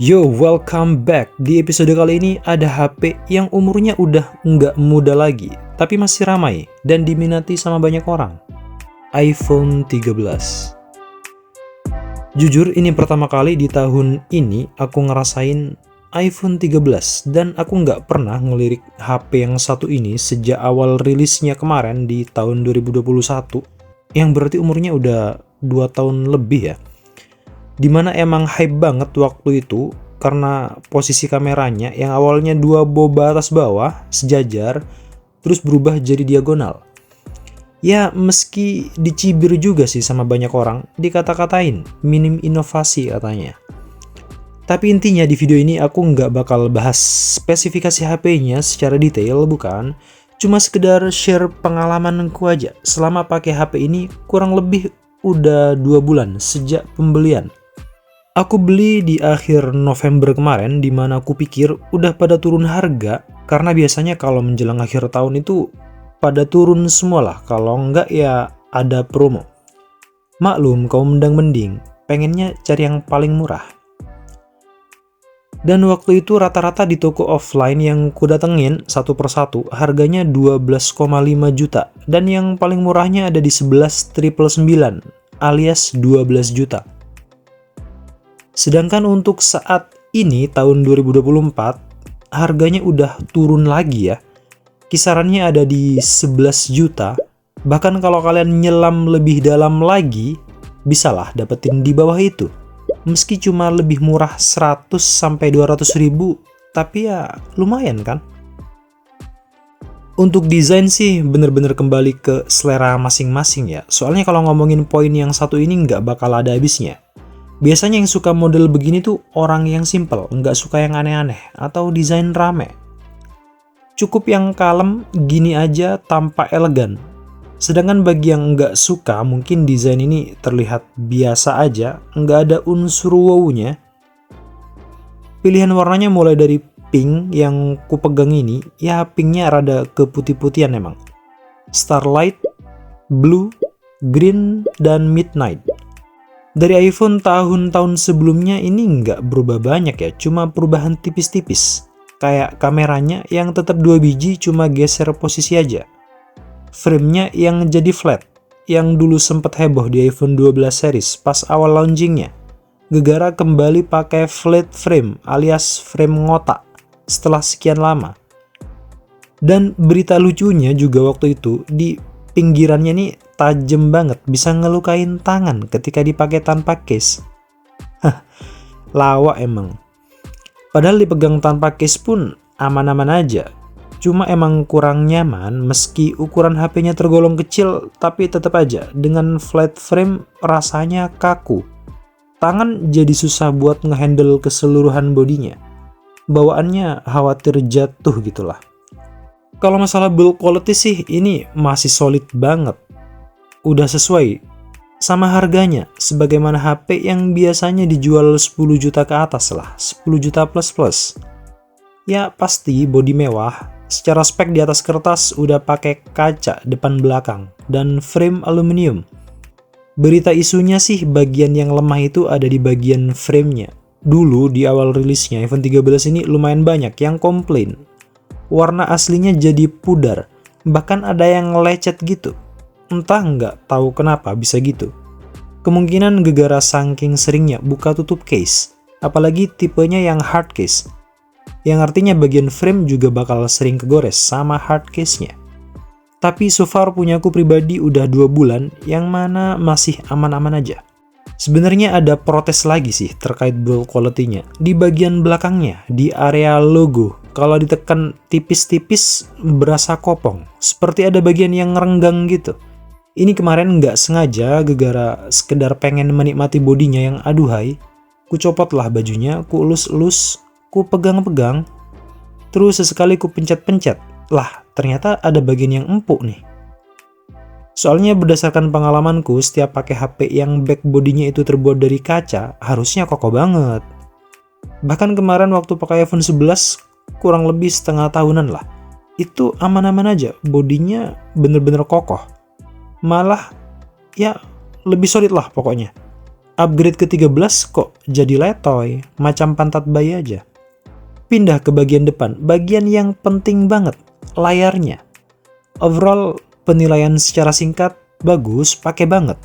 Yo, welcome back. Di episode kali ini ada HP yang umurnya udah nggak muda lagi, tapi masih ramai dan diminati sama banyak orang. iPhone 13. Jujur, ini pertama kali di tahun ini aku ngerasain iPhone 13 dan aku nggak pernah ngelirik HP yang satu ini sejak awal rilisnya kemarin di tahun 2021, yang berarti umurnya udah 2 tahun lebih ya. Dimana emang hype banget waktu itu karena posisi kameranya yang awalnya dua boba atas bawah sejajar terus berubah jadi diagonal. Ya meski dicibir juga sih sama banyak orang, dikata-katain minim inovasi katanya. Tapi intinya di video ini aku nggak bakal bahas spesifikasi HP-nya secara detail, bukan. Cuma sekedar share pengalamanku aja selama pakai HP ini kurang lebih udah 2 bulan sejak pembelian. Aku beli di akhir November kemarin, dimana aku pikir udah pada turun harga, karena biasanya kalau menjelang akhir tahun itu pada turun semua lah, kalau enggak ya ada promo. Maklum, kaum mendang-mending, pengennya cari yang paling murah. Dan waktu itu rata-rata di toko offline yang ku datengin satu persatu, harganya 12,5 juta, dan yang paling murahnya ada di 11.999 alias 12 juta. Sedangkan untuk saat ini tahun 2024 harganya udah turun lagi ya. Kisarannya ada di 11 juta. Bahkan kalau kalian nyelam lebih dalam lagi, bisalah dapetin di bawah itu. Meski cuma lebih murah 100 sampai 200 ribu, tapi ya lumayan kan? Untuk desain sih bener-bener kembali ke selera masing-masing ya. Soalnya kalau ngomongin poin yang satu ini nggak bakal ada habisnya. Biasanya yang suka model begini tuh orang yang simple, nggak suka yang aneh-aneh, atau desain rame. Cukup yang kalem, gini aja tanpa elegan. Sedangkan bagi yang nggak suka, mungkin desain ini terlihat biasa aja, nggak ada unsur wow-nya. Pilihan warnanya mulai dari pink yang ku pegang ini, ya pinknya rada keputih-putihan emang. Starlight, blue, green, dan midnight. Dari iPhone tahun-tahun sebelumnya ini nggak berubah banyak ya, cuma perubahan tipis-tipis. Kayak kameranya yang tetap 2 biji cuma geser posisi aja. Frame-nya yang jadi flat, yang dulu sempet heboh di iPhone 12 series pas awal launchingnya. Gegara kembali pakai flat frame alias frame ngotak setelah sekian lama. Dan berita lucunya juga waktu itu, di pinggirannya nih tajam banget, bisa ngelukain tangan ketika dipakai tanpa case. Lawak emang. Padahal dipegang tanpa case pun aman-aman aja. Cuma emang kurang nyaman meski ukuran HP-nya tergolong kecil, tapi tetap aja dengan flat frame rasanya kaku. Tangan jadi susah buat ngehandle keseluruhan bodinya. Bawaannya khawatir jatuh gitulah. Kalau masalah build quality sih ini masih solid banget. Udah sesuai sama harganya, sebagaimana HP yang biasanya dijual 10 juta ke atas lah, 10 juta plus. Ya pasti bodi mewah, secara spek di atas kertas udah pakai kaca depan belakang dan frame aluminium. Berita isunya sih bagian yang lemah itu ada di bagian framenya. Dulu di awal rilisnya iPhone 13 ini lumayan banyak yang komplain. Warna aslinya jadi pudar, bahkan ada yang lecet gitu. Entah nggak tahu kenapa bisa gitu. Kemungkinan gegara saking seringnya buka tutup case, apalagi tipenya yang hard case. Yang artinya bagian frame juga bakal sering kegores sama hard case-nya. Tapi so far punyaku pribadi udah 2 bulan, yang mana masih aman-aman aja. Sebenarnya ada protes lagi sih terkait build quality-nya. Di bagian belakangnya, di area logo, kalau ditekan tipis-tipis berasa kopong. Seperti ada bagian yang ngerenggang gitu. Ini kemarin nggak sengaja, gegara sekedar pengen menikmati bodinya yang aduhai. Ku copotlah bajunya, ku elus-elus, ku pegang-pegang. Terus sesekali ku pencet-pencet. Lah, ternyata ada bagian yang empuk nih. Soalnya berdasarkan pengalamanku, setiap pakai HP yang back bodinya itu terbuat dari kaca, harusnya kokoh banget. Bahkan kemarin waktu pakai iPhone 11, kurang lebih setengah tahunan lah. Itu aman-aman aja, bodinya bener-bener kokoh. Malah, ya lebih solid lah pokoknya. Upgrade ke 13 kok jadi letoy, macam pantat bayi aja. Pindah ke bagian depan, bagian yang penting banget, layarnya. Overall, penilaian secara singkat, bagus, pakai banget.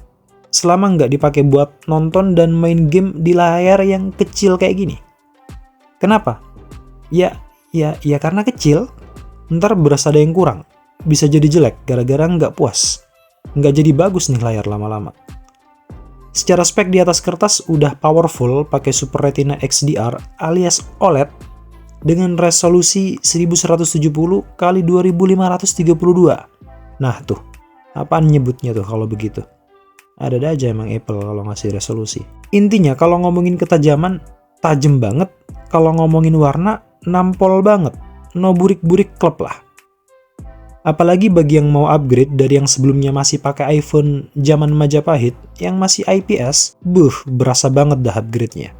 Selama nggak dipakai buat nonton dan main game di layar yang kecil kayak gini. Kenapa? Ya karena kecil, ntar berasa ada yang kurang. Bisa jadi jelek gara-gara nggak puas. Nggak jadi bagus nih layar lama-lama. Secara spek di atas kertas udah powerful pakai Super Retina XDR alias OLED dengan resolusi 1170 x 2532. Nah tuh, apaan nyebutnya tuh kalau begitu? Ada aja emang Apple kalau ngasih resolusi. Intinya kalau ngomongin ketajaman, tajam banget. Kalau ngomongin warna, nampol banget. No burik-burik klep lah. Apalagi bagi yang mau upgrade dari yang sebelumnya masih pakai iPhone zaman Majapahit, yang masih IPS, berasa banget dah upgrade-nya.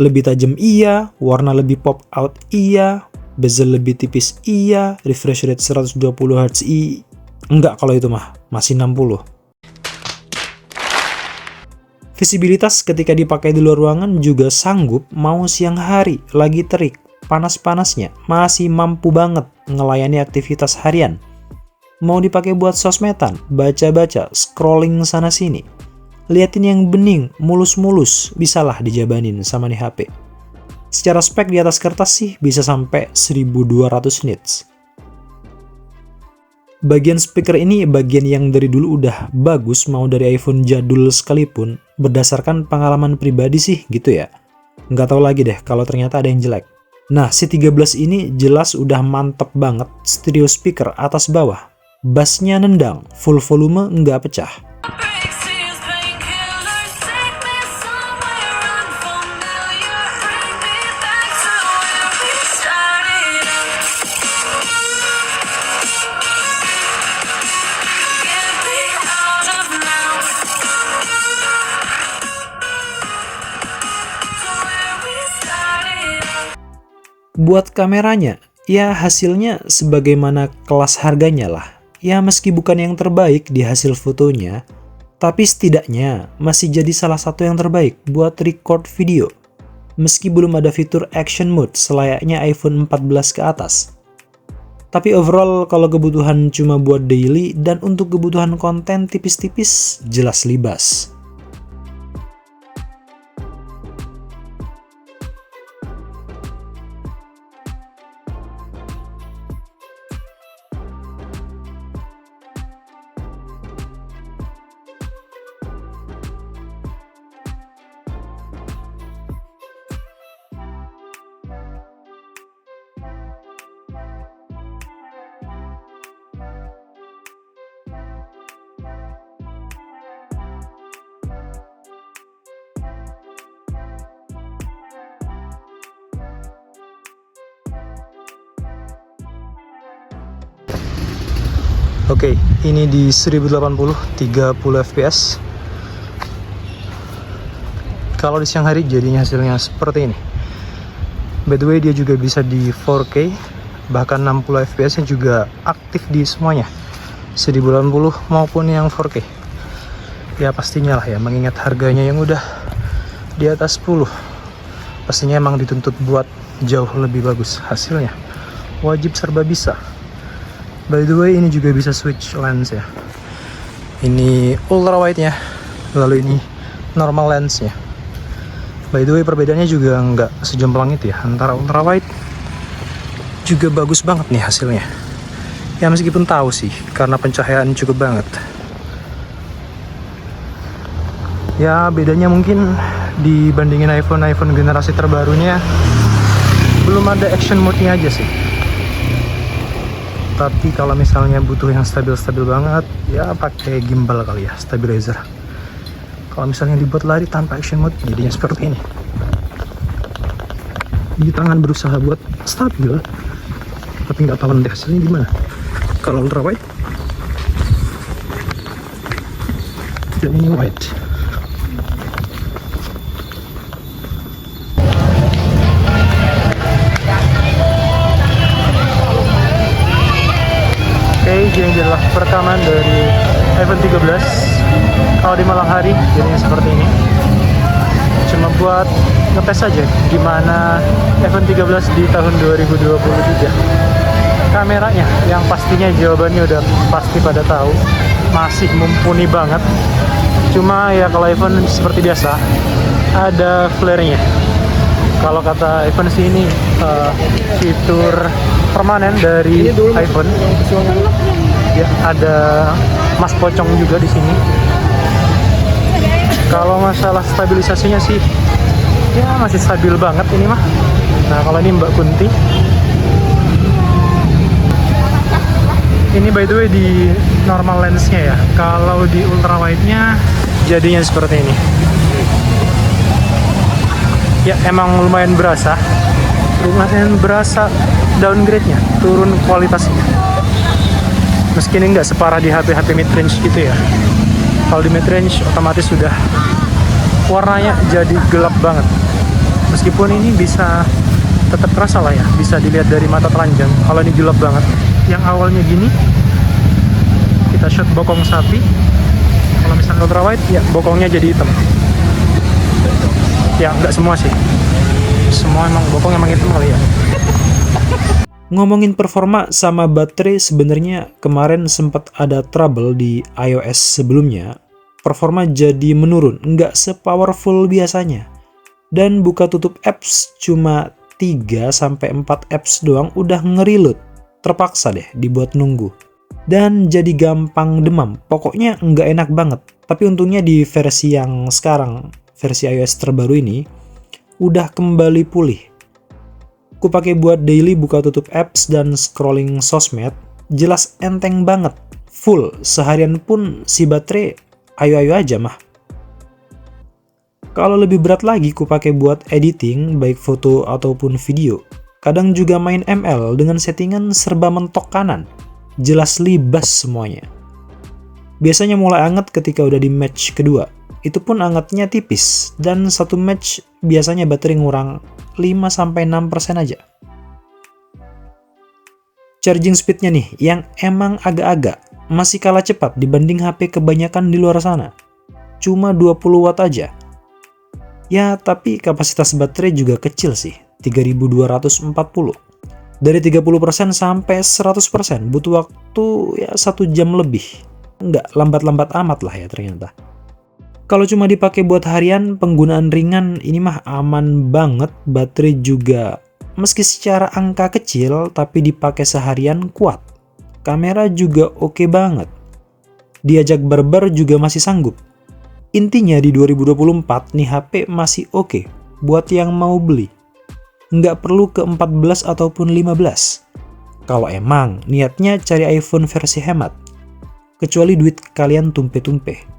Lebih tajam iya, warna lebih pop out iya, bezel lebih tipis iya, refresh rate 120Hz iya. Enggak kalau itu mah, masih 60. Visibilitas ketika dipakai di luar ruangan juga sanggup mau siang hari, lagi terik, panas-panasnya, masih mampu banget ngelayani aktivitas harian. Mau dipakai buat sosmedan, baca-baca, scrolling sana-sini. Liatin yang bening, mulus-mulus, bisalah dijabanin sama nih HP. Secara spek di atas kertas sih bisa sampai 1200 nits. Bagian speaker ini bagian yang dari dulu udah bagus mau dari iPhone jadul sekalipun, berdasarkan pengalaman pribadi sih gitu ya. Nggak tahu lagi deh kalau ternyata ada yang jelek. Nah, si 13 ini jelas udah mantep banget, stereo speaker atas bawah. Bassnya nendang, full volume nggak pecah. Buat kameranya, ya hasilnya sebagaimana kelas harganya lah. Ya meski bukan yang terbaik di hasil fotonya, tapi setidaknya masih jadi salah satu yang terbaik buat record video. Meski belum ada fitur action mode selayaknya iPhone 14 ke atas. Tapi overall kalau kebutuhan cuma buat daily dan untuk kebutuhan konten tipis-tipis jelas libas. Oke, ini di 1080 30 fps. Kalau di siang hari jadinya hasilnya seperti ini. By the way, dia juga bisa di 4K, bahkan 60 fps nya juga aktif di semuanya, 1080 maupun yang 4K. Ya pastinya lah ya, mengingat harganya yang udah di atas 10, pastinya emang dituntut buat jauh lebih bagus hasilnya. Wajib serba bisa. By the way, ini juga bisa switch lens ya. Ini ultra wide nya, lalu ini normal lensnya. By the way, perbedaannya juga nggak sejomplang itu ya. Antara ultra wide juga bagus banget nih hasilnya. Ya meskipun tahu sih, karena pencahayaan cukup banget. Ya bedanya mungkin dibandingin iPhone generasi terbarunya, belum ada action mode-nya aja sih. Tapi kalau misalnya butuh yang stabil-stabil banget, ya pakai gimbal kali ya, stabilizer. Kalau misalnya dibuat lari tanpa action mode, jadinya seperti ini. Di tangan berusaha buat stabil, tapi nggak tahu nanti hasilnya gimana. Kalau ultra wide, dan ini wide. Oke, ini adalah perekaman dari iPhone 13 kalau di malam hari, jadinya seperti ini. buat ngetes aja gimana iPhone 13 di tahun 2023. Kameranya yang pastinya jawabannya udah pasti pada tahu, masih mumpuni banget. Cuma ya kalau iPhone seperti biasa ada flare-nya. Kalau kata iPhone sih ini fitur permanen dari iPhone. Ya, ada mas pocong juga di sini. Kalau masalah stabilisasinya sih ya masih stabil banget ini mah. Nah, kalau ini Mbak Kunti. Ini by the way di normal lensnya ya. Kalau di ultra wide-nya jadinya seperti ini. Ya emang lumayan berasa downgrade-nya, turun kualitasnya. Meski ini nggak separah di HP-HP mid-range gitu ya. Kalau di mid-range otomatis sudah warnanya jadi gelap banget. Meskipun ini bisa tetap kerasa lah ya, bisa dilihat dari mata telanjang. Kalau ini gelap banget. Yang awalnya gini, kita shot bokong sapi. Kalau misalnya ultra wide, ya bokongnya jadi hitam. Ya nggak semua sih, semua emang bokong emang hitam kali ya. Ngomongin performa sama baterai, sebenarnya kemarin sempat ada trouble di iOS sebelumnya. Performa jadi menurun, nggak sepowerful biasanya. Dan buka tutup apps cuma 3-4 apps doang udah nge-reload. Terpaksa deh dibuat nunggu. Dan jadi gampang demam, pokoknya nggak enak banget. Tapi untungnya di versi yang sekarang, versi iOS terbaru ini, udah kembali pulih. Ku pakai buat daily buka tutup apps dan scrolling sosmed, jelas enteng banget. Full, seharian pun si baterai ayo-ayo aja mah. Kalau lebih berat lagi ku pakai buat editing, baik foto ataupun video. Kadang juga main ML dengan settingan serba mentok kanan. Jelas libas semuanya. Biasanya mulai anget ketika udah di match kedua. Itu pun angetnya tipis, dan satu match biasanya baterai ngurang 5-6% aja. Charging speednya nih, yang emang agak-agak masih kalah cepat dibanding HP kebanyakan di luar sana. Cuma 20 watt aja. Ya, tapi kapasitas baterai juga kecil sih, 3240. Dari 30% sampai 100% butuh waktu ya 1 jam lebih. Nggak lambat-lambat amat lah ya ternyata. Kalau cuma dipakai buat harian, penggunaan ringan ini mah aman banget. Baterai juga meski secara angka kecil, tapi dipakai seharian kuat. Kamera juga oke banget. Diajak barbar juga masih sanggup. Intinya di 2024 nih HP masih oke buat yang mau beli. Nggak perlu ke 14 ataupun 15. Kalau emang niatnya cari iPhone versi hemat. Kecuali duit kalian tumpe-tumpe.